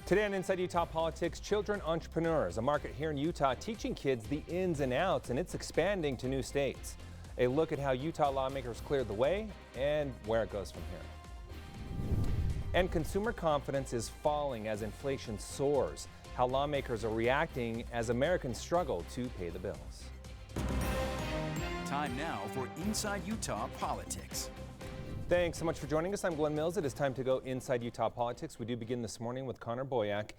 Today on Inside Utah Politics, children entrepreneurs, a market here in Utah teaching kids the ins and outs, and it's expanding to new states. A look at how Utah lawmakers cleared the way and where it goes from here. And consumer confidence is falling as inflation soars. How lawmakers are reacting as Americans struggle to pay the bills. Time now for Inside Utah Politics. Thanks so much for joining us. I'm Glenn Mills. It is time to go Inside Utah Politics. We do begin this morning with Connor Boyack.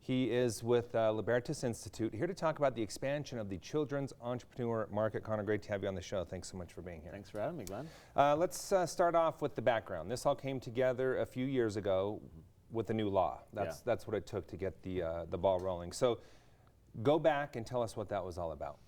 He is with Libertas Institute, here to talk about the expansion of the children's entrepreneur market. Connor, great to have you on the show. Thanks so much for being here. Thanks for having me, Glenn. Let's start off with the background. This all came together a few years ago with a new law. That's what it took to get the ball rolling. So go back and tell us what that was all about.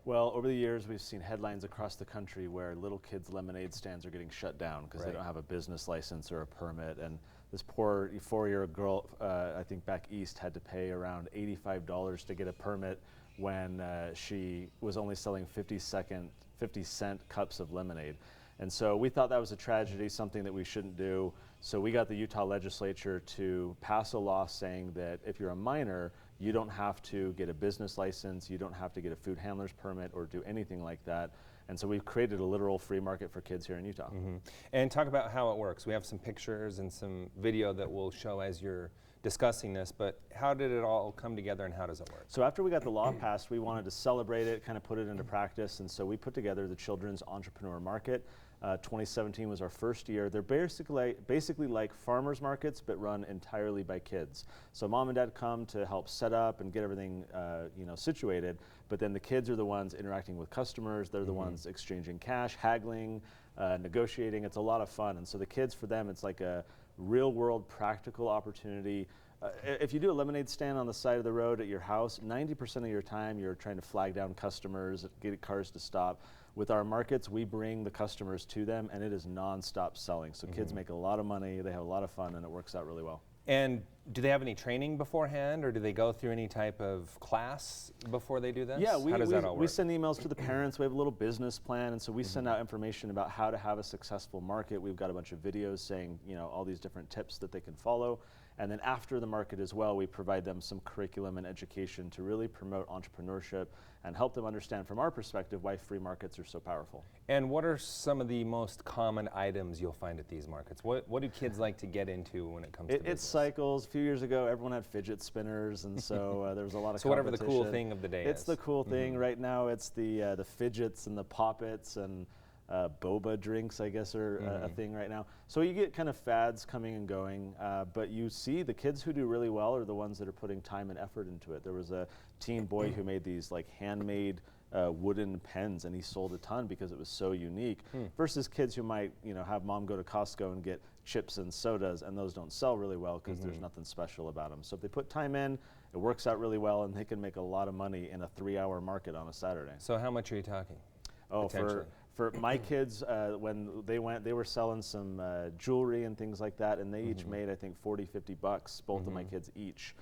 Well, over the years, we've seen headlines across the country where little kids' lemonade stands are getting shut down because they don't have a business license or a permit. And this poor 4-year-old girl, I think back east, had to pay around $85 to get a permit when she was only selling 50-cent cups of lemonade. And so we thought that was a tragedy, something that we shouldn't do. So we got the Utah legislature to pass a law saying that if you're a minor, you don't have to get a business license, you don't have to get a food handler's permit or do anything like that. And so we've created a literal free market for kids here in Utah. Mm-hmm. And talk about how it works. We have some pictures and some video that we'll show as you're discussing this, but how did it all come together and how does it work? So after we got the law passed, we wanted to celebrate it, kind of put it into practice, and so we put together the Children's Entrepreneur Market. 2017 was our first year. They're basically like farmers markets, but run entirely by kids. So mom and dad come to help set up and get everything situated, but then the kids are the ones interacting with customers. They're the ones exchanging cash, haggling, negotiating. It's a lot of fun. And so the kids, for them, it's like a real world practical opportunity. If you do a lemonade stand on the side of the road at your house, 90% of your time you're trying to flag down customers, get cars to stop. With our markets, we bring the customers to them, and it is non-stop selling. So kids make a lot of money, they have a lot of fun, and it works out really well. And do they have any training beforehand, or do they go through any type of class before they do this? Yeah, how does that all work? We send emails to the parents. We have a little business plan, and so we send out information about how to have a successful market. We've got a bunch of videos saying, all these different tips that they can follow. And then after the market as well, we provide them some curriculum and education to really promote entrepreneurship and help them understand from our perspective why free markets are so powerful. And what are some of the most common items you'll find at these markets? What do kids like to get into when it comes to business? It's cycles. A few years ago, everyone had fidget spinners, and so there was a lot of so whatever the cool thing of the day is. It's the cool thing. Right now, it's the fidgets and the poppets and boba drinks, I guess, are a thing right now. So you get kind of fads coming and going, but you see the kids who do really well are the ones that are putting time and effort into it. There was a teen boy who made these like handmade wooden pens, and he sold a ton because it was so unique, versus kids who might have mom go to Costco and get chips and sodas, and those don't sell really well because there's nothing special about them. So if they put time in, it works out really well, and they can make a lot of money in a 3-hour market on a Saturday. So how much are you talking? Oh, for my kids, when they went, they were selling some jewelry and things like that, and they each made, I think, $40-50, both of my kids each,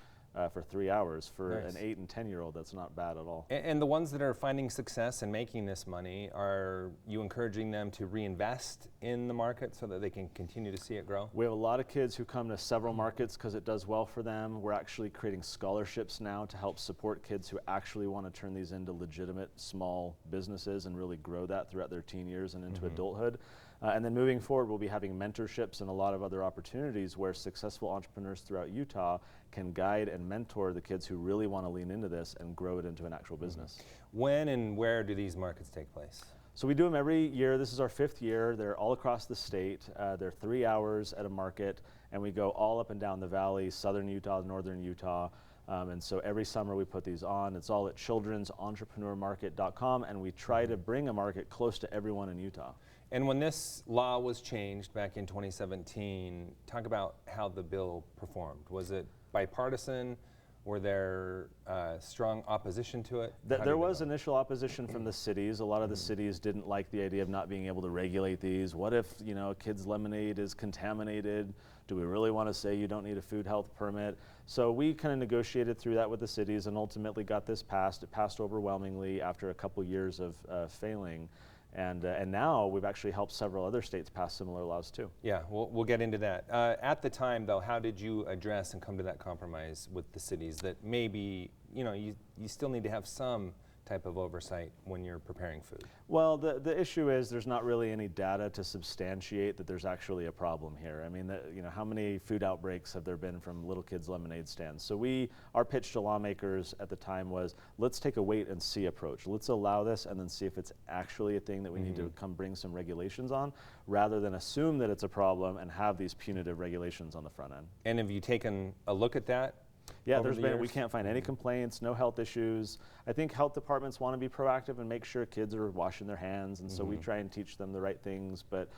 for 3 hours. For an 8 and 10-year-old, that's not bad at all. And the ones that are finding success and making this money, are you encouraging them to reinvest in the market so that they can continue to see it grow? We have a lot of kids who come to several markets because it does well for them. We're actually creating scholarships now to help support kids who actually want to turn these into legitimate small businesses and really grow that throughout their teen years and into adulthood. And then moving forward, we'll be having mentorships and a lot of other opportunities where successful entrepreneurs throughout Utah can guide and mentor the kids who really want to lean into this and grow it into an actual business. When and where do these markets take place? So we do them every year. This is our 5th year. They're all across the state. They're 3 hours at a market, and we go all up and down the valley, southern Utah, northern Utah. And so every summer we put these on. It's all at children'sentrepreneurmarket.com, and we try to bring a market close to everyone in Utah. And when this law was changed back in 2017, talk about how the bill performed. Was it bipartisan? Were there strong opposition to it? There was initial opposition from the cities. A lot of the cities didn't like the idea of not being able to regulate these. What if, a kid's lemonade is contaminated? Do we really want to say you don't need a food health permit? So we kind of negotiated through that with the cities and ultimately got this passed. It passed overwhelmingly after a couple years of failing. And now we've actually helped several other states pass similar laws too. Yeah, we'll get into that. At the time, though, how did you address and come to that compromise with the cities that maybe, you still need to have some type of oversight when you're preparing food? Well, the issue is there's not really any data to substantiate that there's actually a problem here. I mean, how many food outbreaks have there been from little kids' lemonade stands? So our pitch to lawmakers at the time was, let's take a wait and see approach. Let's allow this and then see if it's actually a thing that we need to come bring some regulations on, rather than assume that it's a problem and have these punitive regulations on the front end. And have you taken a look at that? Yeah, we can't find any complaints, no health issues. I think health departments want to be proactive and make sure kids are washing their hands, and so we try and teach them the right things. But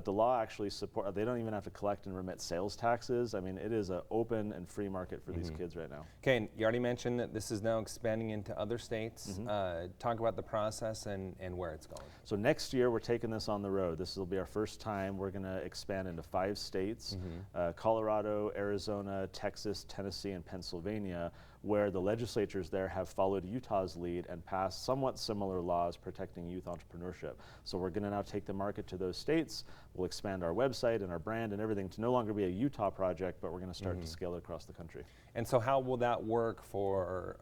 the law actually they don't even have to collect and remit sales taxes. I mean, it is an open and free market for these kids right now. Okay, and you already mentioned that this is now expanding into other states. Talk about the process and where it's going. So next year we're taking this on the road. This will be our first time. We're going to expand into 5 states, Colorado, Arizona, Texas, Tennessee, and Pennsylvania, where the legislatures there have followed Utah's lead and passed somewhat similar laws protecting youth entrepreneurship. So we're going to now take the market to those states. We'll expand our website and our brand and everything to no longer be a Utah project, but we're going to start to scale it across the country. And so how will that work for,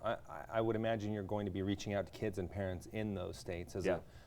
I would imagine you're going to be reaching out to kids and parents in those states as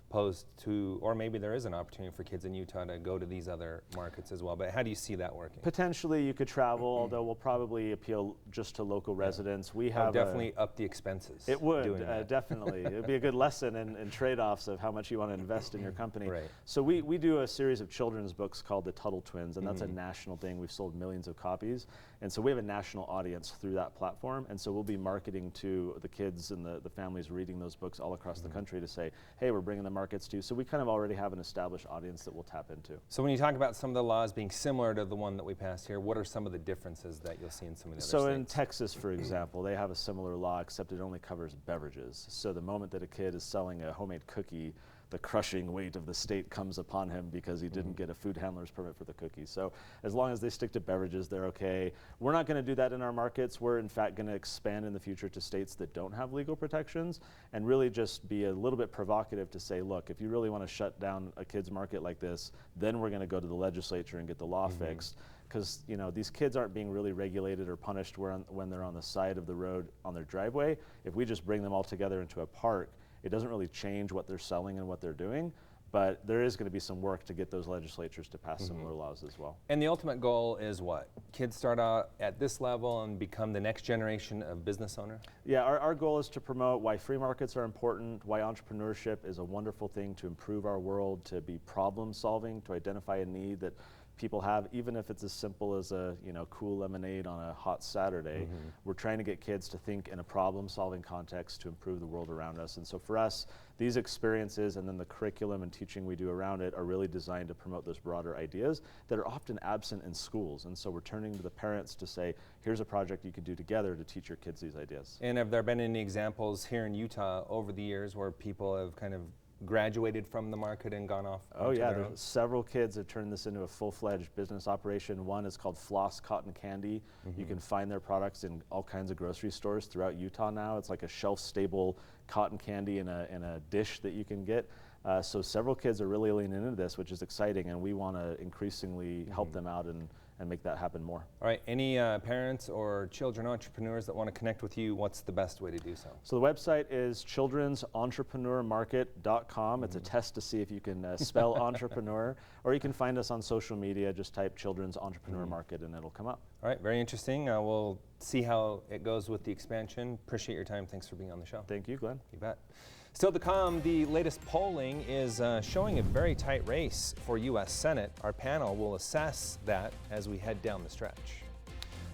opposed to, or maybe there is an opportunity for kids in Utah to go to these other markets as well, but how do you see that working? Potentially you could travel, although we'll probably appeal just to local residents. We have definitely up the expenses. It would, definitely. It would be a good lesson in trade-offs of how much you want to invest in your company. Right. So we do a series of children's books called the Tuttle Twins, and that's a national thing. We've sold millions of copies. And so we have a national audience through that platform, and so we'll be marketing to the kids and the families reading those books all across the country to say, hey, we're bringing the markets to you. So we kind of already have an established audience that we'll tap into. So when you talk about some of the laws being similar to the one that we passed here, what are some of the differences that you'll see in some of the other states? So in Texas, for example, they have a similar law, except it only covers beverages. So the moment that a kid is selling a homemade cookie, the crushing weight of the state comes upon him because he didn't get a food handler's permit for the cookie. So as long as they stick to beverages, they're okay. We're not going to do that in our markets. We're in fact going to expand in the future to states that don't have legal protections and really just be a little bit provocative to say, look, if you really want to shut down a kid's market like this, then we're going to go to the legislature and get the law fixed. Because these kids aren't being really regulated or punished when they're on the side of the road on their driveway. If we just bring them all together into a park, it doesn't really change what they're selling and what they're doing, but there is going to be some work to get those legislatures to pass similar laws as well. And the ultimate goal is what? Kids start out at this level and become the next generation of business owner? Yeah, our goal is to promote why free markets are important, why entrepreneurship is a wonderful thing to improve our world, to be problem solving, to identify a need that people have, even if it's as simple as a cool lemonade on a hot Saturday. We're trying to get kids to think in a problem-solving context to improve the world around us. And so for us, these experiences and then the curriculum and teaching we do around it are really designed to promote those broader ideas that are often absent in schools. And so we're turning to the parents to say, here's a project you can do together to teach your kids these ideas. And have there been any examples here in Utah over the years where people have kind of graduated from the market and gone off? Oh yeah, there's several kids have turned this into a full-fledged business operation. One is called Floss Cotton Candy. You can find their products in all kinds of grocery stores throughout Utah now. It's like a shelf-stable cotton candy in a dish that you can get. So several kids are really leaning into this, which is exciting, and we want to increasingly help them out and make that happen more. All right, any parents or children entrepreneurs that want to connect with you, what's the best way to do so? So the website is children'sentrepreneurmarket.com. It's a test to see if you can spell entrepreneur, or you can find us on social media. Just type Children's Entrepreneur Market and it'll come up. All right, very interesting. We'll see how it goes with the expansion. Appreciate your time. Thanks for being on the show. Thank you, Glenn. You bet. Still to come, the latest polling is showing a very tight race for U.S. Senate. Our panel will assess that as we head down the stretch.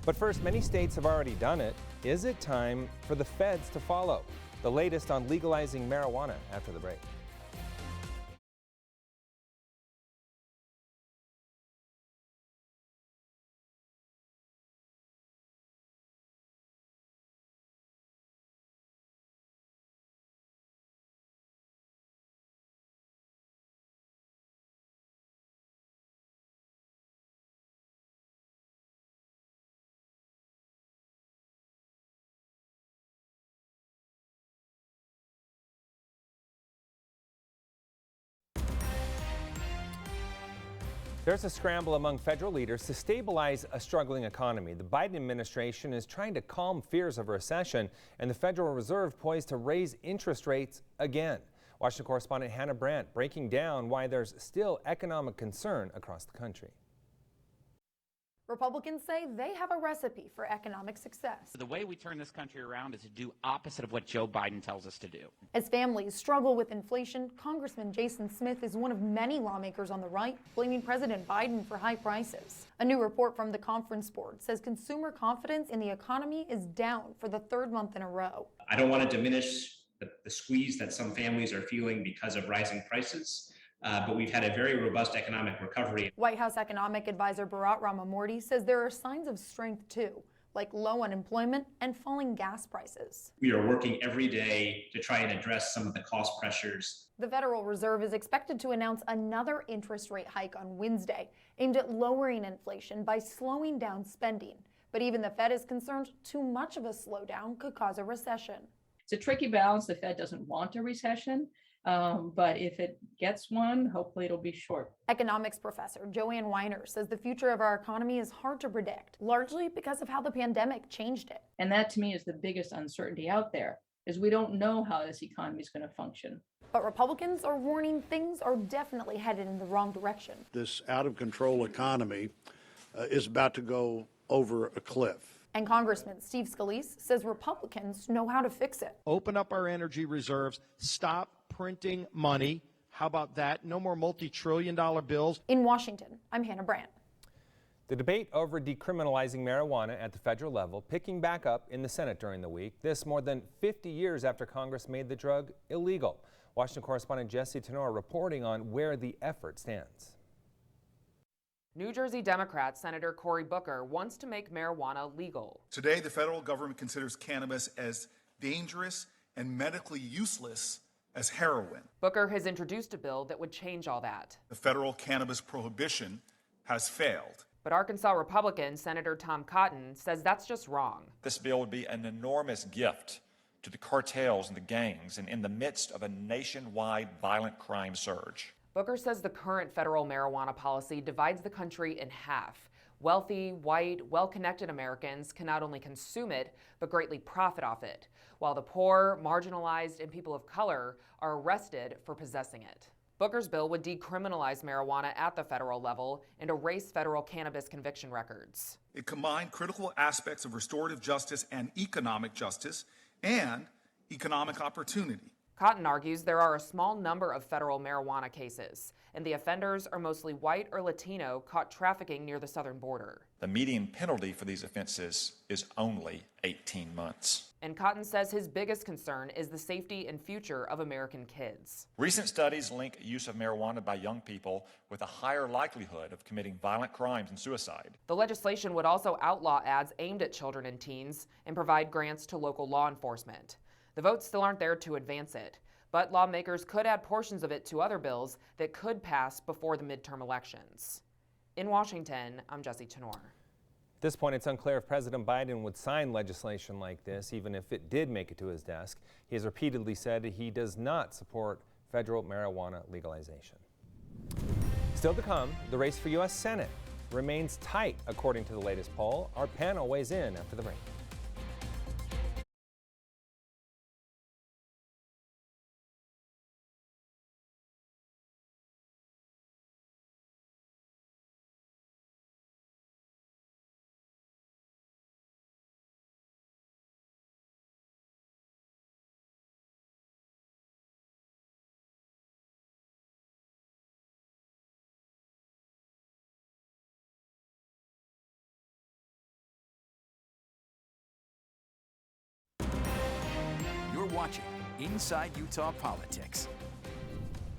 But first, many states have already done it. Is it time for the feds to follow? The latest on legalizing marijuana after the break. There's a scramble among federal leaders to stabilize a struggling economy. The Biden administration is trying to calm fears of a recession, and the Federal Reserve poised to raise interest rates again. Washington correspondent Hannah Brandt breaking down why there's still economic concern across the country. Republicans say they have a recipe for economic success. The way we turn this country around is to do opposite of what Joe Biden tells us to do. As families struggle with inflation, Congressman Jason Smith is one of many lawmakers on the right blaming President Biden for high prices. A new report from the Conference Board says consumer confidence in the economy is down for the third month in a row. I don't want to diminish the squeeze that some families are feeling because of rising prices. But we've had a very robust economic recovery. White House economic advisor Bharat Ramamurthy says there are signs of strength too, like low unemployment and falling gas prices. We are working every day to try and address some of the cost pressures. The Federal Reserve is expected to announce another interest rate hike on Wednesday, aimed at lowering inflation by slowing down spending. But even the Fed is concerned too much of a slowdown could cause a recession. It's a tricky balance. The Fed doesn't want a recession. But if it gets one, hopefully it'll be short. Economics professor Joanne Weiner says the future of our economy is hard to predict, largely because of how the pandemic changed it. And that to me is the biggest uncertainty out there, is we don't know how this economy is going to function. But Republicans are warning things are definitely headed in the wrong direction. This out of control economy is about to go over a cliff. And Congressman Steve Scalise says Republicans know how to fix it. Open up our energy reserves, stop printing money. How about that? No more multi-trillion-dollar bills. In Washington, I'm Hannah Brandt. The debate over decriminalizing marijuana at the federal level picking back up in the Senate during the week. This more than 50 years after Congress made the drug illegal. Washington correspondent Jesse Tenor reporting on where the effort stands. New Jersey Democrat Senator Cory Booker wants to make marijuana legal. Today, the federal government considers cannabis as dangerous and medically useless as heroin. Booker has introduced a bill that would change all that. The federal cannabis prohibition has failed. But Arkansas Republican Senator Tom Cotton says that's just wrong. This bill would be an enormous gift to the cartels and the gangs, and in the midst of a nationwide violent crime surge. Booker says the current federal marijuana policy divides the country in half. Wealthy, white, well-connected Americans can not only consume it, but greatly profit off it, while the poor, marginalized, and people of color are arrested for possessing it. Booker's bill would decriminalize marijuana at the federal level and erase federal cannabis conviction records. It combined critical aspects of restorative justice and economic justice and economic opportunity. Cotton argues there are a small number of federal marijuana cases, and the offenders are mostly white or Latino caught trafficking near the southern border. The median penalty for these offenses is only 18 months. And Cotton says his biggest concern is the safety and future of American kids. Recent studies link use of marijuana by young people with a higher likelihood of committing violent crimes and suicide. The legislation would also outlaw ads aimed at children and teens and provide grants to local law enforcement. The votes still aren't there to advance it, but lawmakers could add portions of it to other bills that could pass before the midterm elections. In Washington, I'm Jesse Tenor. At this point, it's unclear if President Biden would sign legislation like this, even if it did make it to his desk. He has repeatedly said he does not support federal marijuana legalization. Still to come, the race for U.S. Senate remains tight, according to the latest poll. Our panel weighs in after the break. You're watching Inside Utah Politics.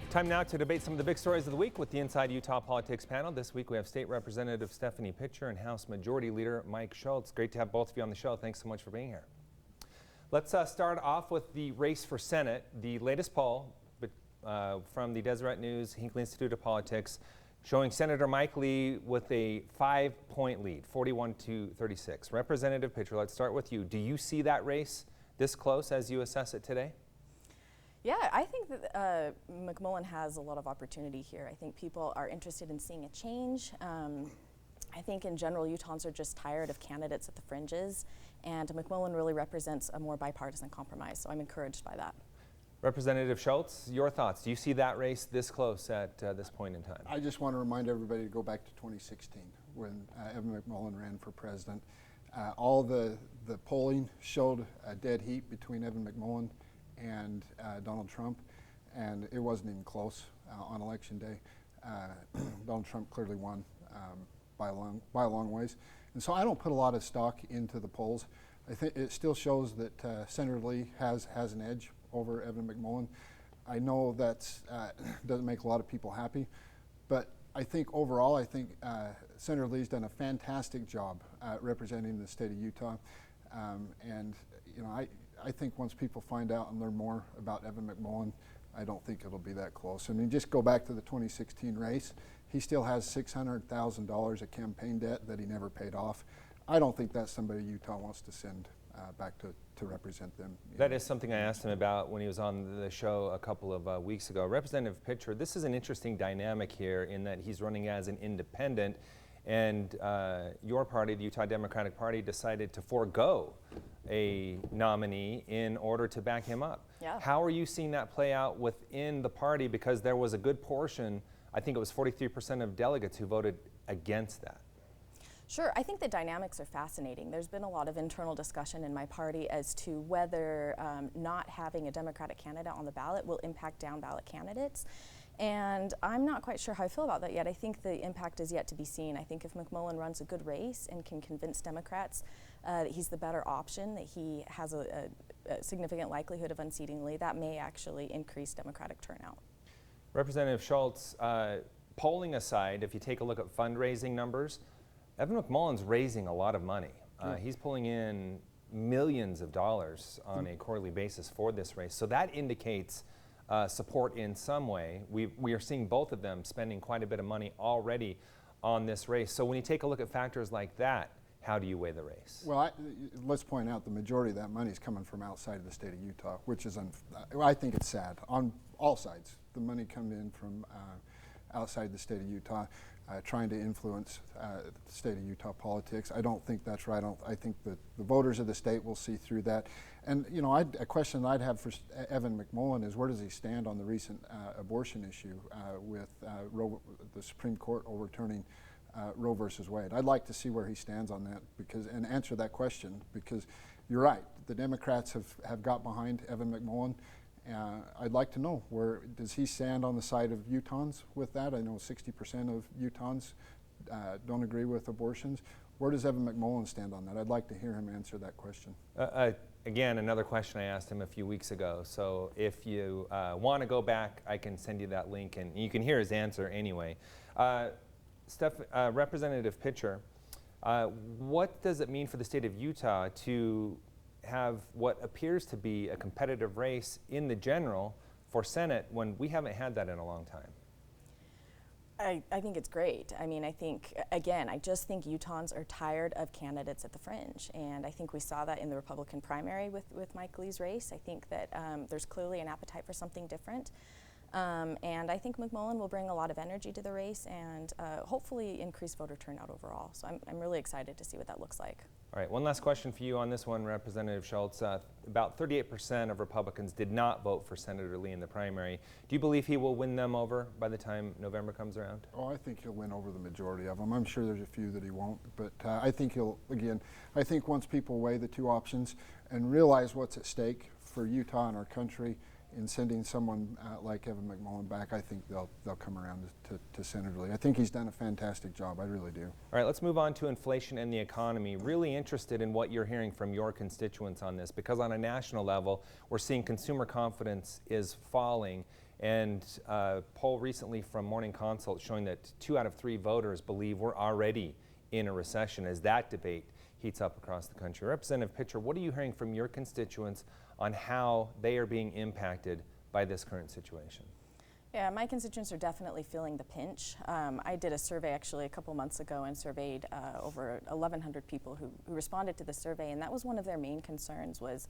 Time now to debate some of the big stories of the week with the Inside Utah Politics panel. This week we have State Representative Stephanie Pitcher and House Majority Leader Mike Schultz. Great to have both of you on the show. Thanks so much for being here. Let's start off with the race for Senate. The latest poll from the Deseret News, Hinckley Institute of Politics, showing Senator Mike Lee with a 5-point lead, 41-36. Representative Pitcher, let's start with you. Do you see that race this close as you assess it today? Yeah, I think that McMullen has a lot of opportunity here. I think people are interested in seeing a change. I think in general, Utahns are just tired of candidates at the fringes, and McMullen really represents a more bipartisan compromise, so I'm encouraged by that. Representative Schultz, your thoughts? Do you see that race this close at this point in time? I just want to remind everybody to go back to 2016 when Evan McMullen ran for president. All the polling showed a dead heat between Evan McMullen and Donald Trump, and it wasn't even close on election day. Donald Trump clearly won by a long ways, and so I don't put a lot of stock into the polls. I think it still shows that Senator Lee has an edge over Evan McMullen. I know that doesn't make a lot of people happy, but I think overall, Senator Lee's done a fantastic job representing the state of Utah, and you know, I think once people find out and learn more about Evan McMullen, I don't think it'll be that close. I mean, just go back to the 2016 race. He still has $600,000 of campaign debt that he never paid off. I don't think that's somebody Utah wants to send back to represent them. That is something I asked him about when he was on the show a couple of weeks ago. Representative Pitcher, this is an interesting dynamic here in that he's running as an independent, and your party, the Utah Democratic Party, decided to forego a nominee in order to back him up. Yeah. How are you seeing that play out within the party? Because there was a good portion, I think it was 43% of delegates who voted against that. Sure, I think the dynamics are fascinating. There's been a lot of internal discussion in my party as to whether not having a Democratic candidate on the ballot will impact down ballot candidates. And I'm not quite sure how I feel about that yet. I think the impact is yet to be seen. I think if McMullen runs a good race and can convince Democrats that he's the better option, that he has a significant likelihood of unseating Lee, that may actually increase Democratic turnout. Representative Schultz, polling aside, if you take a look at fundraising numbers, Evan McMullen's raising a lot of money. He's pulling in millions of dollars on a quarterly basis for this race. So that indicates support in some way. We are seeing both of them spending quite a bit of money already on this race. So when you take a look at factors like that, how do you weigh the race? Well, let's point out the majority of that money is coming from outside of the state of Utah, which is, I think it's sad on all sides. The money coming in from outside the state of Utah, trying to influence the state of Utah politics. I don't think that's right. I think that the voters of the state will see through that. And you know, a question I'd have for Evan McMullen is, where does he stand on the recent abortion issue with the Supreme Court overturning Roe versus Wade? I'd like to see where he stands on that and answer that question, because you're right. The Democrats have got behind Evan McMullen. I'd like to know, where does he stand on the side of Utahns with that? I know 60% of Utahns don't agree with abortions. Where does Evan McMullen stand on that? I'd like to hear him answer that question. Again, another question I asked him a few weeks ago. So if you want to go back, I can send you that link, and you can hear his answer anyway. Representative Pitcher, what does it mean for the state of Utah to have what appears to be a competitive race in the general for Senate when we haven't had that in a long time? I think it's great. I mean, I just think Utahns are tired of candidates at the fringe, and I think we saw that in the Republican primary with Mike Lee's race. I think that there's clearly an appetite for something different. And I think McMullen will bring a lot of energy to the race and hopefully increase voter turnout overall. So I'm really excited to see what that looks like. All right, one last question for you on this one, Representative Schultz. About 38% of Republicans did not vote for Senator Lee in the primary. Do you believe he will win them over by the time November comes around? Oh, I think he'll win over the majority of them. I'm sure there's a few that he won't, but I think I think once people weigh the two options and realize what's at stake for Utah and our country in sending someone like Evan McMullen back, I think they'll come around to Senator Lee. I think he's done a fantastic job. I really do. All right, let's move on to inflation and the economy. Really interested in what you're hearing from your constituents on this, because on a national level, we're seeing consumer confidence is falling. And a poll recently from Morning Consult showing that 2 out of 3 voters believe we're already in a recession as that debate heats up across the country. Representative Pitcher, what are you hearing from your constituents on how they are being impacted by this current situation? Yeah, my constituents are definitely feeling the pinch. I did a survey actually a couple months ago and surveyed over 1,100 people who responded to the survey, and that was one of their main concerns was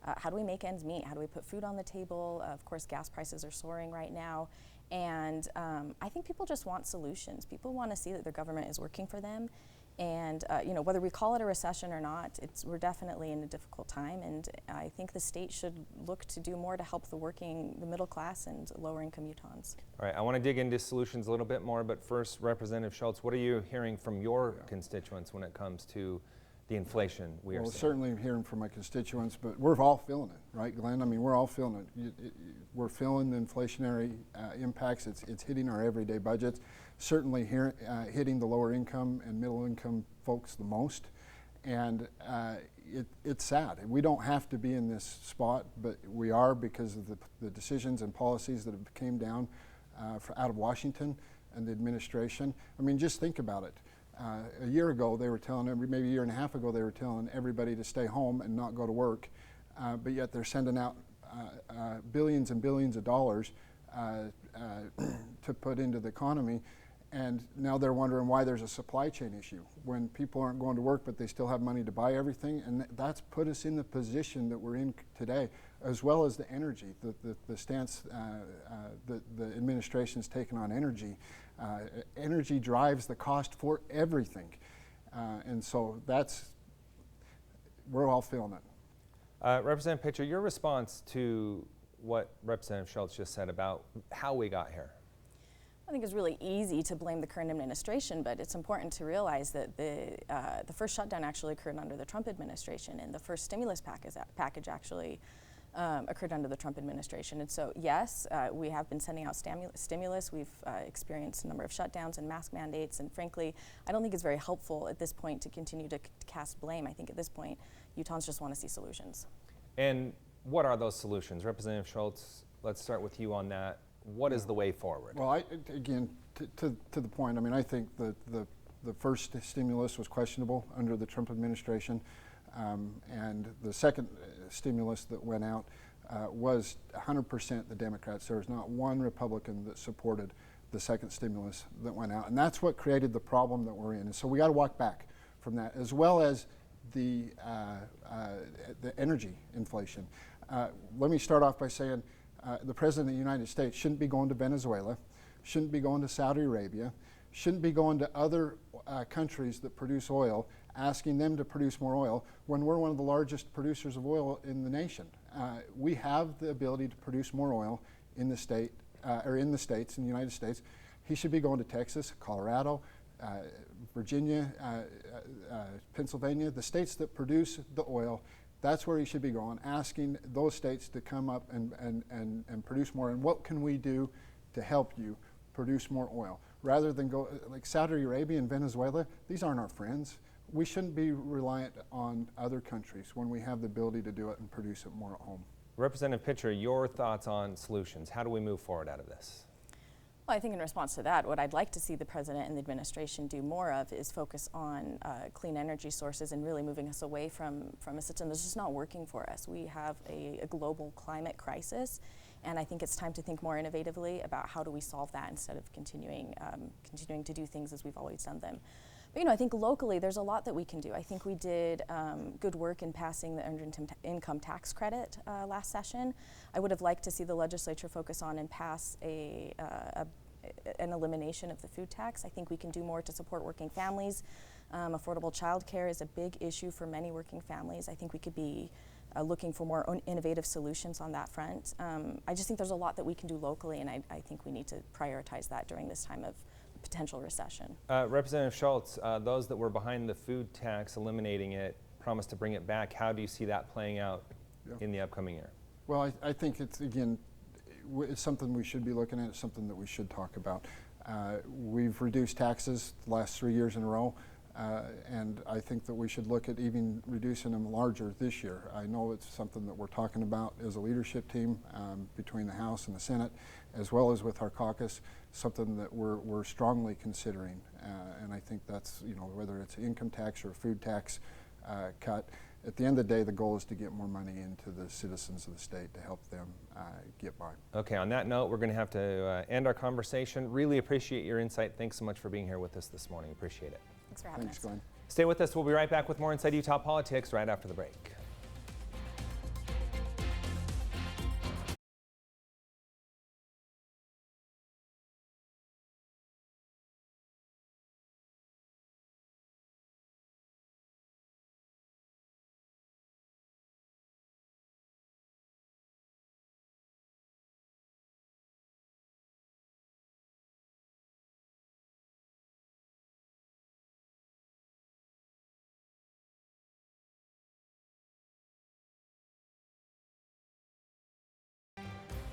how do we make ends meet? How do we put food on the table? Of course, gas prices are soaring right now. And I think people just want solutions. People want to see that their government is working for them. And whether we call it a recession or not, we're definitely in a difficult time. And I think the state should look to do more to help the middle class and lower income Utahns. All right, I want to dig into solutions a little bit more, but first, Representative Schultz, what are you hearing from your constituents when it comes to the inflation we are seeing? Certainly hearing from my constituents, but we're all feeling it, right, Glenn? I mean, we're all feeling it. We're feeling the inflationary impacts. It's hitting our everyday budgets. Certainly hitting the lower income and middle income folks the most. And it's sad. We don't have to be in this spot, but we are because of the decisions and policies that have came down out of Washington and the administration. I mean, just think about it. A year ago, they were telling maybe a year and a half ago, they were telling everybody to stay home and not go to work. But yet they're sending out billions and billions of dollars to put into the economy. And now they're wondering why there's a supply chain issue when people aren't going to work, but they still have money to buy everything. And that's put us in the position that we're in today, as well as the energy, the stance that the administration's taken on energy. Energy drives the cost for everything. And so we're all feeling it. Representative Pitcher, your response to what Representative Schultz just said about how we got here. I think it's really easy to blame the current administration, but it's important to realize that the first shutdown actually occurred under the Trump administration, and the first stimulus package actually occurred under the Trump administration. And so, yes, we have been sending out stimulus. We've experienced a number of shutdowns and mask mandates, and frankly, I don't think it's very helpful at this point to continue to cast blame. I think at this point, Utahns just want to see solutions. And what are those solutions? Representative Schultz, let's start with you on that. What is the way forward? Well, again, to the point, I mean, I think the first stimulus was questionable under the Trump administration, and the second stimulus that went out was 100% the Democrats. There was not one Republican that supported the second stimulus that went out, and that's what created the problem that we're in. And so we got to walk back from that, as well as the energy inflation. Let me start off by saying the President of the United States shouldn't be going to Venezuela, shouldn't be going to Saudi Arabia, shouldn't be going to other countries that produce oil, asking them to produce more oil when we're one of the largest producers of oil in the nation. We have the ability to produce more oil in the state, or in the states, in the United States. He should be going to Texas, Colorado, Virginia, Pennsylvania, the states that produce the oil. That's where he should be going, asking those states to come up and produce more. And what can we do to help you produce more oil? Rather than go, like Saudi Arabia and Venezuela, these aren't our friends. We shouldn't be reliant on other countries when we have the ability to do it and produce it more at home. Representative Pitcher, your thoughts on solutions. How do we move forward out of this? Well, I think in response to that, what I'd like to see the President and the administration do more of is focus on clean energy sources and really moving us away from a system that's just not working for us. We have a global climate crisis, and I think it's time to think more innovatively about how do we solve that instead of continuing to do things as we've always done them. But I think locally there's a lot that we can do. I think we did good work in passing the earned income tax credit last session. I would have liked to see the legislature focus on and pass an elimination of the food tax. I think we can do more to support working families. Affordable child care is a big issue for many working families. I think we could be looking for more innovative solutions on that front. I just think there's a lot that we can do locally, and I think we need to prioritize that during this time of potential recession. Representative Schultz, those that were behind the food tax, eliminating it, promised to bring it back. How do you see that playing out in the upcoming year? Well, I think it's, again, it's something we should be looking at. It's something that we should talk about. We've reduced taxes the last 3 years in a row, and I think that we should look at even reducing them larger this year. I know it's something that we're talking about as a leadership team between the House and the Senate, as well as with our caucus, something that we're strongly considering. And I think that's, whether it's income tax or a food tax cut, at the end of the day, the goal is to get more money into the citizens of the state to help them get by. Okay, on that note, we're going to have to end our conversation. Really appreciate your insight. Thanks so much for being here with us this morning. Appreciate it. Thanks for having us. Glenn. Stay with us. We'll be right back with more Inside Utah Politics right after the break.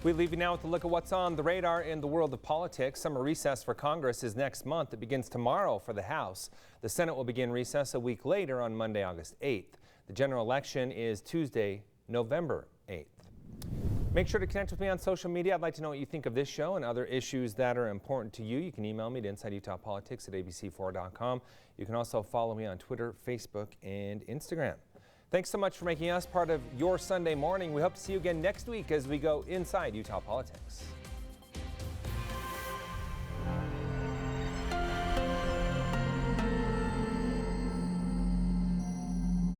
We leave you now with a look at what's on the radar in the world of politics. Summer recess for Congress is next month. It begins tomorrow for the House. The Senate will begin recess a week later on Monday, August 8th. The general election is Tuesday, November 8th. Make sure to connect with me on social media. I'd like to know what you think of this show and other issues that are important to you. You can email me at InsideUtahPolitics@abc4.com. You can also follow me on Twitter, Facebook, and Instagram. Thanks so much for making us part of your Sunday morning. We hope to see you again next week as we go inside Utah politics.